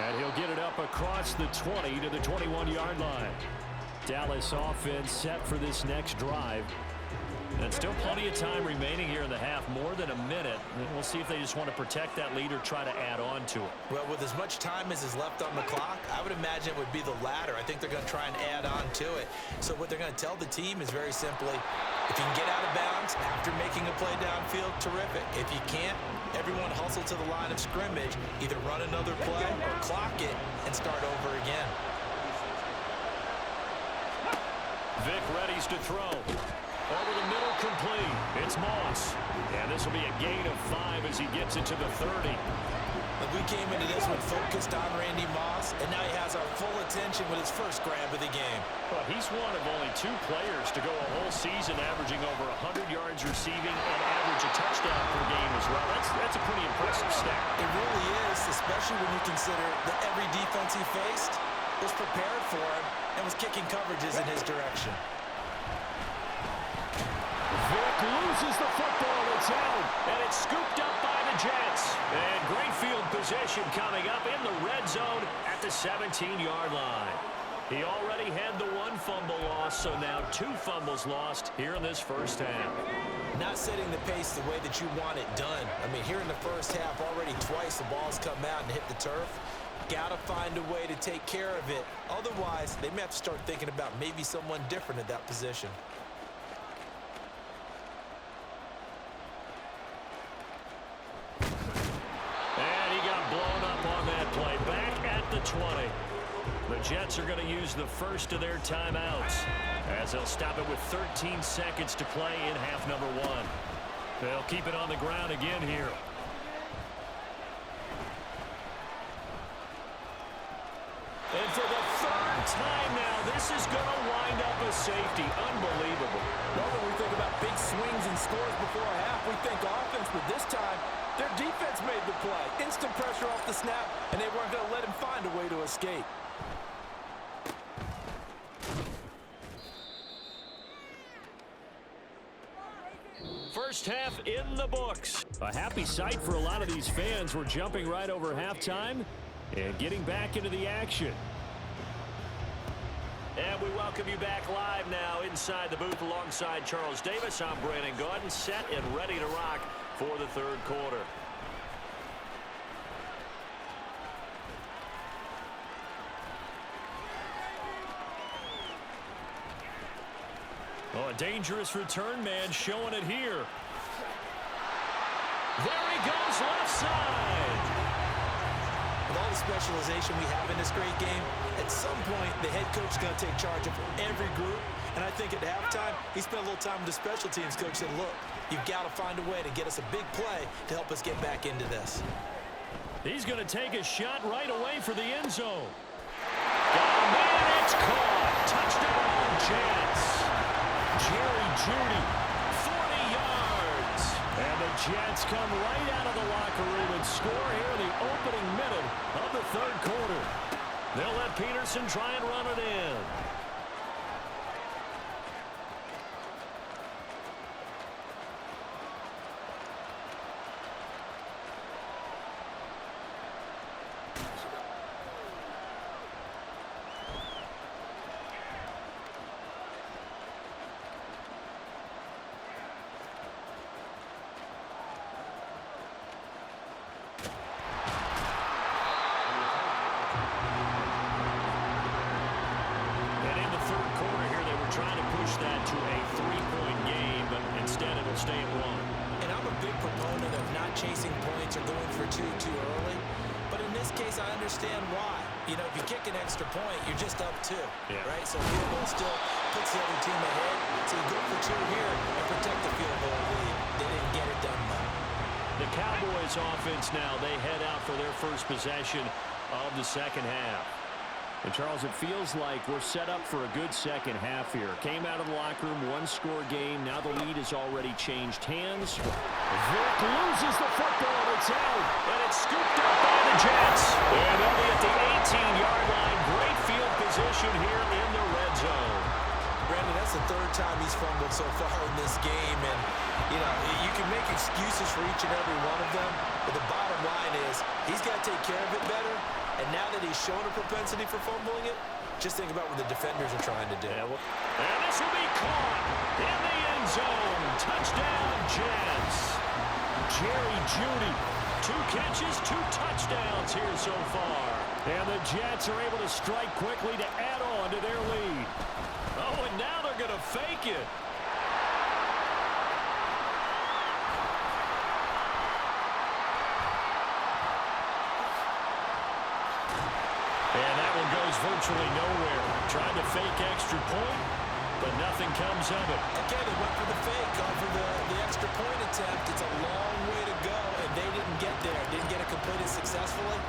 And he'll get it up across the 20 to the 21-yard line. Dallas offense set for this next drive. And still plenty of time remaining here in the half, more than a minute. We'll see if they just want to protect that lead or try to add on to it. Well, with as much time as is left on the clock, I would imagine it would be the latter. I think they're going to try and add on to it. So what they're going to tell the team is very simply, if you can get out of bounds after making a play downfield, terrific. If you can't, everyone hustle to the line of scrimmage, either run another play or clock it and start over again. Vic readies to throw. Over the middle, complete. It's Moss. And this will be a gain of 5 as he gets it to the 30. We came into this one focused on Randy Moss, and now he has our full attention with his first grab of the game. Well, he's one of only 2 players to go a whole season averaging over 100 yards receiving and average a touchdown per game as well. That's a pretty impressive stat. It really is, especially when you consider that every defense he faced was prepared for him and was kicking coverages in his direction. Vic loses the football. It's out, and it's scooped up by the Jets. And great field position coming up in the red zone at the 17-yard line. He already had the 1 fumble loss, so now 2 fumbles lost here in this first half. Not setting the pace the way that you want it done. I mean, here in the first half, already twice the ball's come out and hit the turf. Got to find a way to take care of it. Otherwise, they may have to start thinking about maybe someone different at that position. Play back at the 20. The Jets are going to use the first of their timeouts as they'll stop it with 13 seconds to play in half number 1. They'll keep it on the ground again here. And for the 3rd time now, this is going to wind up a safety. Unbelievable. Well, when we think about big swings and scores before a half, we think offense, but this time, their defense made the play. Instant pressure off the snap, and they weren't going to let him find a way to escape. First half in the books. A happy sight for a lot of these fans. We're jumping right over halftime and getting back into the action. And we welcome you back live now inside the booth alongside Charles Davis. I'm Brandon Gordon, set and ready to rock for the 3rd quarter. Oh, a dangerous return man showing it here. There he goes, left side. With all the specialization we have in this great game, at some point the head coach is going to take charge of every group. And I think at halftime, he spent a little time with the special teams coach and said, look, you've got to find a way to get us a big play to help us get back into this. He's going to take a shot right away for the end zone. Oh, man, it's caught. Touchdown, Jets. Jerry Jeudy, 40 yards. And the Jets come right out of the locker room and score here in the opening minute of the 3rd quarter. They'll let Peterson try and run it in. Chasing points or going for two too early. But in this case, I understand why. You know, if you kick an extra point, you're just up 2, right? So field goal still puts the other team ahead. So you go for 2 here and protect the field goal lead. They didn't get it done though. The Cowboys offense now, they head out for their first possession of the 2nd half. And Charles, it feels like we're set up for a good second half here. Came out of the locker room, 1-score game. Now the lead has already changed hands. Vic loses the football. It's out. And it's scooped up by the Jets. And they'll be at the 18-yard line. Great field position here in the red zone. Brandon, that's the 3rd time he's fumbled so far in this game. And, you know, you can make excuses for each and every one of them. But the bottom line is he's got to take care of it better. And now that he's shown a propensity for fumbling it, just think about what the defenders are trying to do. And this will be caught in the end zone. Touchdown, Jets. Jerry Jeudy, 2 catches, 2 touchdowns here so far. And the Jets are able to strike quickly to add on to their lead. Oh, and now they're going to fake it. And that one goes virtually nowhere. Trying to fake extra point, but nothing comes of it. Okay, they went for the fake, gone for the extra point attempt. It's a long way to go, and they didn't get there. Didn't get it completed successfully.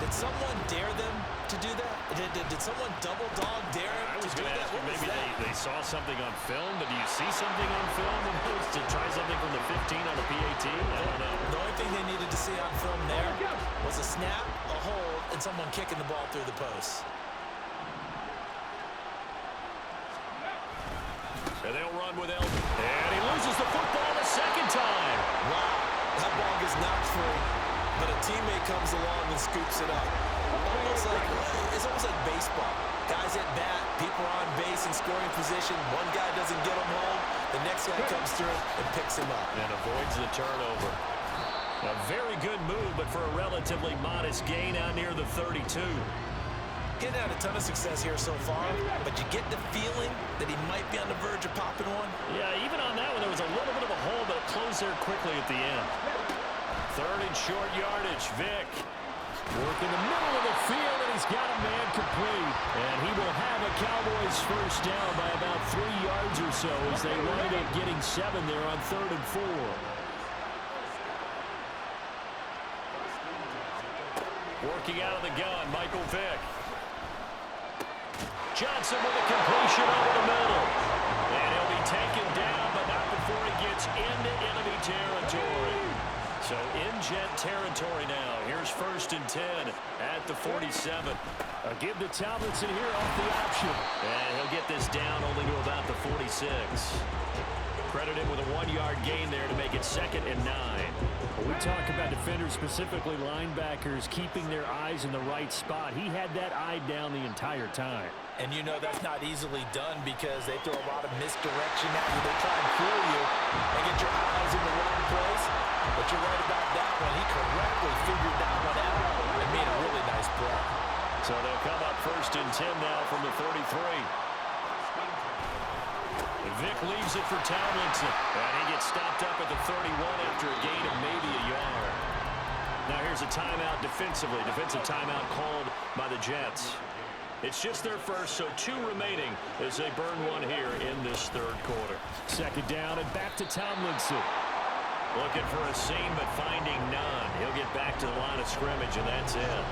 Did someone dare them to do that? Did someone double dog dare them to do that? Maybe they saw something on film. Did you see something on film to try something from the 15 on a PAT? I don't know. The only thing they needed to see on film there was a snap, a hold, and someone kicking the ball through the post. And they'll run with Elton. And he loses the football the second time. Wow, that ball gets knocked free, but a teammate comes along and scoops it up. It's almost like baseball. Guys at bat, people are on base in scoring position. One guy doesn't get him home. The next guy comes through and picks him up. And avoids the turnover. A very good move, but for a relatively modest gain out near the 32. Getting out a ton of success here so far, but you get the feeling that he might be on the verge of popping one. Yeah, even on that one, there was a little bit of a hole, but it closed there quickly at the end. 3rd and short yardage. Vick working the middle of the field, and he's got a man complete. And he will have a Cowboys first down by about 3 yards or so as they wind up getting 7 there on 3rd and 4. Working out of the gun, Michael Vick. Johnson with a completion over the middle. And he'll be taken down, but not before he gets into enemy territory. So in Jet territory now. Here's 1st and 10 at the 47. A give to Tomlinson here off the option. And he'll get this down only to about the 46. Credit him with a 1-yard gain there to make it 2nd and 9. Well, we talk about defenders, specifically linebackers, keeping their eyes in the right spot. He had that eye down the entire time. And you know that's not easily done because they throw a lot of misdirection at you. They try and fool you and get your eyes in the wrong place. But you're right about that one. He correctly figured that one out and made a really nice play. So they'll come up 1st and 10 now from the 33. Vick leaves it for Tomlinson. And he gets stopped up at the 31 after a gain of maybe a yard. Now here's a timeout defensively. Defensive timeout called by the Jets. It's just their first, so 2 remaining as they burn one here in this 3rd quarter. 2nd down and back to Tomlinson. Looking for a seam, but finding none. He'll get back to the line of scrimmage, and that's it.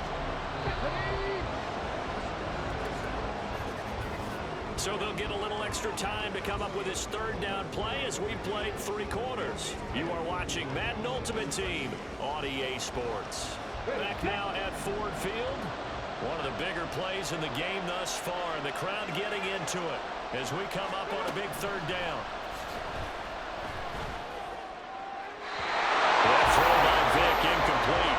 So they'll get a little extra time to come up with his 3rd down play as we played 3 quarters. You are watching Madden Ultimate Team on EA Sports. Back now at Ford Field. One of the bigger plays in the game thus far, and the crowd getting into it as we come up on a big 3rd down. That throw by Vick incomplete.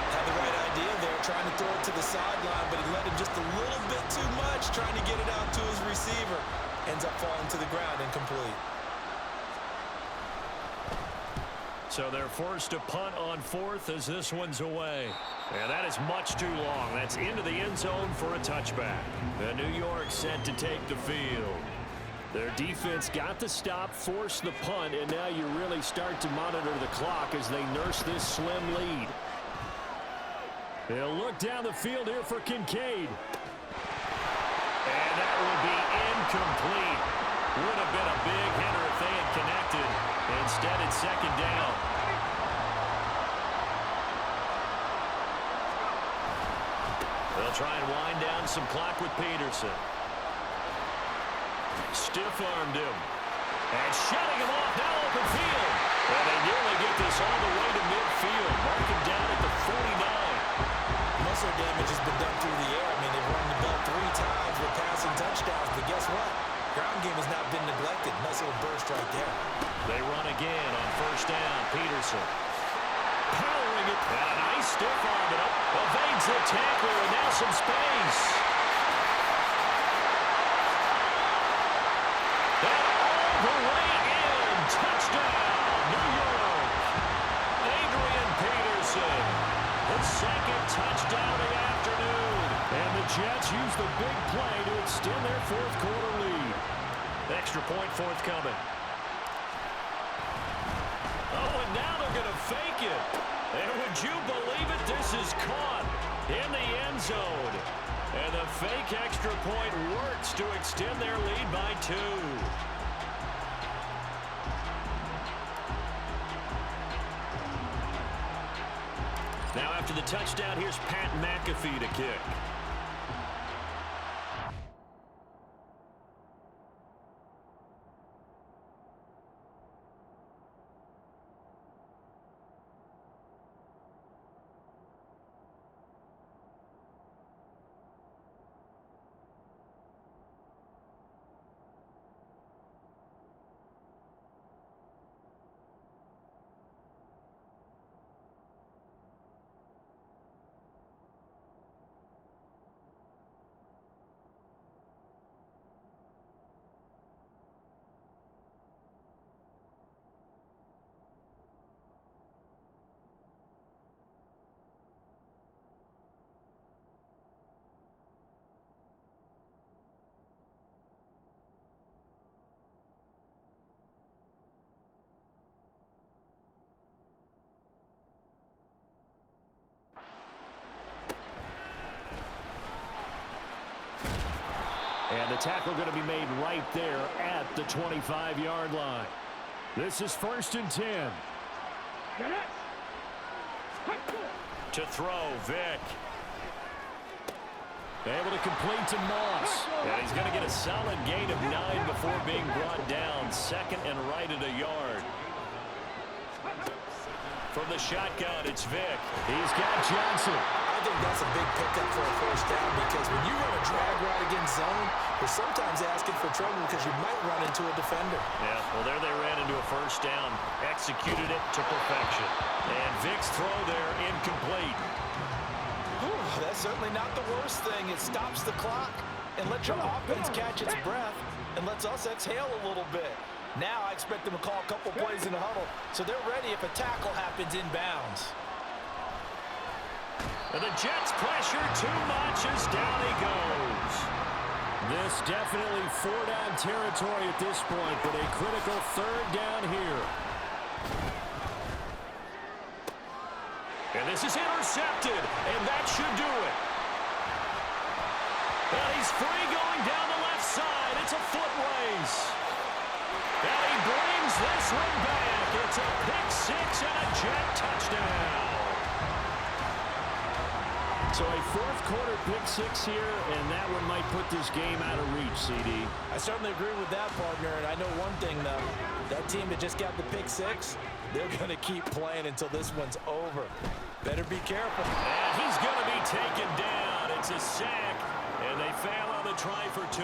Had the right idea there, trying to throw it to the sideline, but he let him just a little bit too much, trying to get it out to his receiver. Ends up falling to the ground, incomplete. So they're forced to punt on 4th as this one's away. And that is much too long. That's into the end zone for a touchback. The New York set to take the field. Their defense got the stop, forced the punt, and now you really start to monitor the clock as they nurse this slim lead. They'll look down the field here for Kincaid. And that will be incomplete. Would have been a big hitter if they had connected. Instead, it's 2nd down. They'll try and wind down some clock with Peterson. Stiff-armed him. And shutting him off now open field. And they nearly get this all the way to midfield. Mark him down at the 49. Muscle damage has been done through the air. I mean, they've run the ball 3 times with passing touchdowns, but guess what? Ground game has not been neglected. Nice little burst right there. They run again on 1st down. Peterson powering it. And a nice stiff arm it up Evades the tackler, and now some space. And all the way in. Touchdown, New York. Adrian Peterson. His second touchdown of the afternoon. And the Jets use the big play to extend their fourth quarter lead. Extra point forthcoming. Oh, and now they're going to fake it. And would you believe it? This is caught in the end zone. And the fake extra point works to extend their lead by 2. Now after the touchdown, here's Pat McAfee to kick. And the tackle going to be made right there at the 25-yard line. This is 1st and 10. To throw, Vick. Able to complete to Moss. And he's going to get a solid gain of 9 before being brought down. 2nd and right at a yard. From the shotgun, it's Vick. He's got Johnson. I think that's a big pickup for a first down because when you run a drag route against zone, you're sometimes asking for trouble because you might run into a defender. Yeah, well, there they ran into a first down. Executed it to perfection. And Vick's throw there incomplete. Whew, that's certainly not the worst thing. It stops the clock and lets your offense catch its breath and lets us exhale a little bit. Now I expect them to call a couple plays in the huddle so they're ready if a tackle happens inbounds. And the Jets pressure too much as down he goes. This definitely 4-down territory at this point, but a critical 3rd down here. And this is intercepted, and that should do it. And he's free going down the left side. It's a foot race. And he brings this one back. It's a pick-6 and a Jet touchdown. So a fourth-quarter pick-6 here, and that one might put this game out of reach, CD. I certainly agree with that, partner, and I know one thing, though. That team that just got the pick-6, they're going to keep playing until this one's over. Better be careful. And he's going to be taken down. It's a sack, and they fail on the try for 2.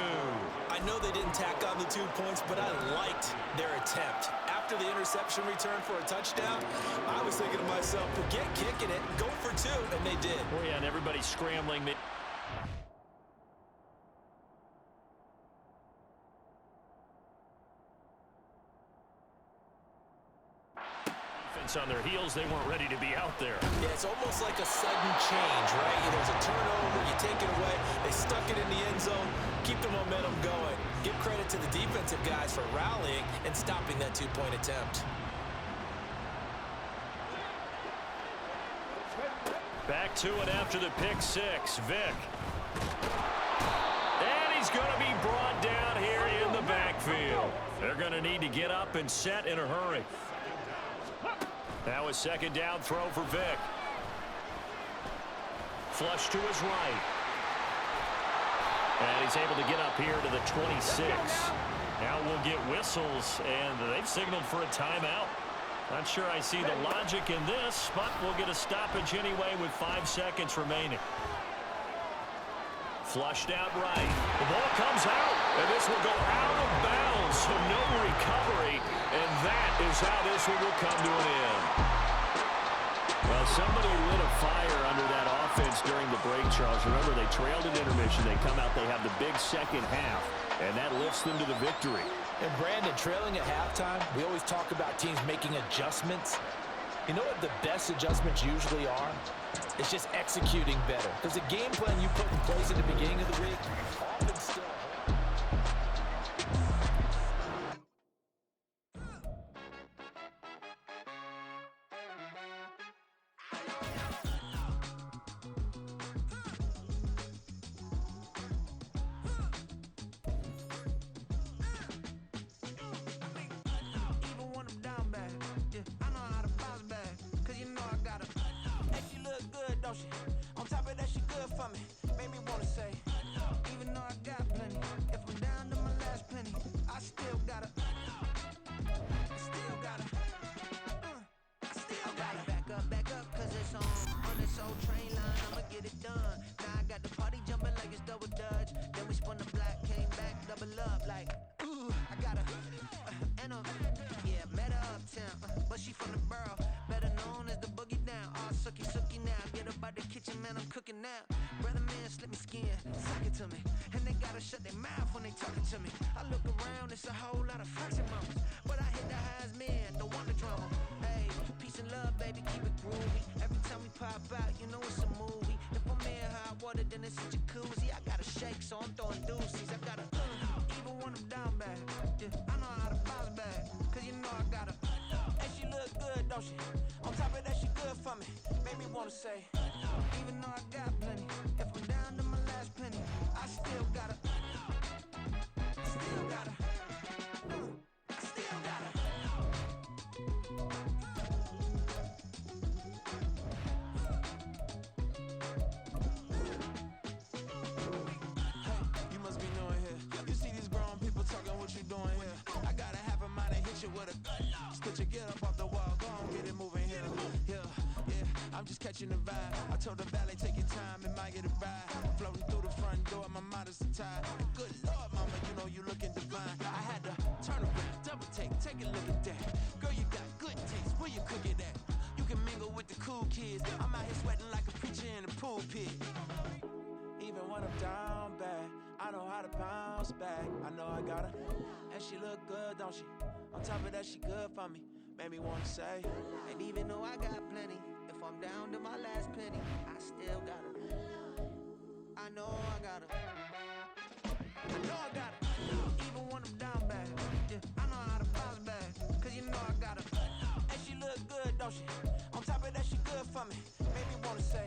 I know they didn't tack on the 2 points, but I liked their attempt. After the interception return for a touchdown, I was thinking to myself, forget kicking it, go for 2, and they did. Oh, yeah, and everybody's scrambling. On their heels, they weren't ready to be out there. Yeah, it's almost like a sudden change, right? There's a turnover, you take it away, they stuck it in the end zone, keep the momentum going. Give credit to the defensive guys for rallying and stopping that 2-point attempt. Back to it after the pick-6, Vick. And he's going to be brought down here in the backfield. They're going to need to get up and set in a hurry. Now a 2nd down throw for Vick. Flush to his right. And he's able to get up here to the 26. Now we'll get whistles, and they've signaled for a timeout. Not sure I see the logic in this, but we'll get a stoppage anyway with 5 seconds remaining. Flushed out right. The ball comes out, and this will go out of bounds, so no recovery, and that is how this one will come to an end. Well, somebody lit a fire under that offense. offense during the break, Charles. Remember, they trailed in intermission. They come out, they have the big second half, and that lifts them to the victory. And Brandon, trailing at halftime, we always talk about teams making adjustments. You know what the best adjustments usually are? It's just executing better. Because the game plan you put in place at the beginning of the week often still... On top of that, she good for me. Made me wanna say, even though I got plenty, if I'm down to my last penny, I still gotta, back up, cause it's on this old train line, I'ma get it done. Now I got the party jumping like it's double dutch. Then we spun the block, came back, double up, like, ooh, I got a, yeah, met her uptown, but she from the borough, better known as the boogie down. All sookie now, get up out the kitchen, man, I'm cooking now. Brother man, slip me skin, suck it to me, and they gotta shut their mouth when they talking to me. I look around, it's a whole lot of friction moments, but I hit the highs, man, don't want the drama. Hey, peace and love, baby, keep it groovy. Every time we pop out, you know it's a movie. If I'm in hot water, then it's a jacuzzi. I gotta shake, so I'm throwing deuces. I gotta, even when I'm down bad, yeah, I know how to bounce back, cause you know I gotta, and she look good, don't she? On top of that, she good for me. Made me wanna say, even though I got plenty, if I'm down to my last penny, I still gotta, still gotta. Get up off the wall, go on, get it moving here. Yeah, I'm just catching the vibe. I told the valet, take your time, it might get a ride. Floating through the front door, my modest tie. Good Lord, mama, you know you looking divine. I had to turn around, double take a look at that. Girl, you got good taste, where you cook it at? You can mingle with the cool kids. I'm out here sweating like a preacher in the pulpit. Even when I'm down bad, I know how to bounce back. I know I got her, and she look good, don't she? On top of that, she good for me. Made me wanna say, and even though I got plenty, if I'm down to my last penny, I still got her. I know I got her. I know I got her. Even when I'm down bad, yeah, I know how to bounce back, cause you know I got her. And she look good, don't she? On top of that, she good for me. Made me wanna say,